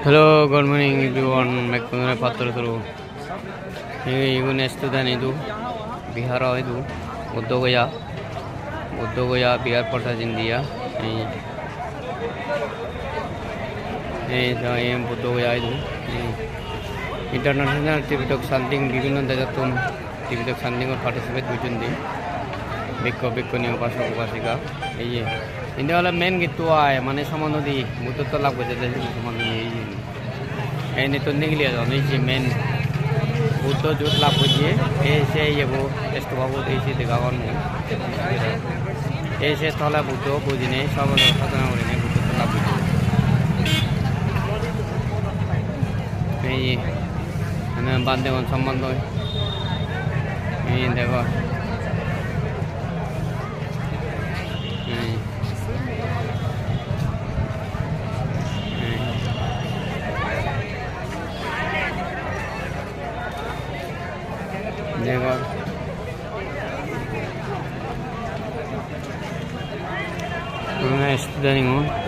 Hello, good morning everyone. Macdonald Patur through. You next to the Nidu, Bihara Idu, Udogoya, Bihar Portage India. I am Udogoya Idu. International TikTok something given on the TikTok something or participate between the Biko New Pasaka. India वाला main Gittu आया माने सामान दी मुद्दत तो लाभ बचे थे सामान दी ऐने तो निकलिया तो नहीं मेन मुद्दत जो लाभ बचे ऐसे ये वो टेस्ट बाबू ऐसे दिखावन में ऐसे थोड़ा मुद्दत बुझने सब खतरा हो रहे हैं मुद्दत तो लाभ बचे ये हमें बांधे कौन संबंध हो ये देखो देखो मैं स्टूडेंट हूँ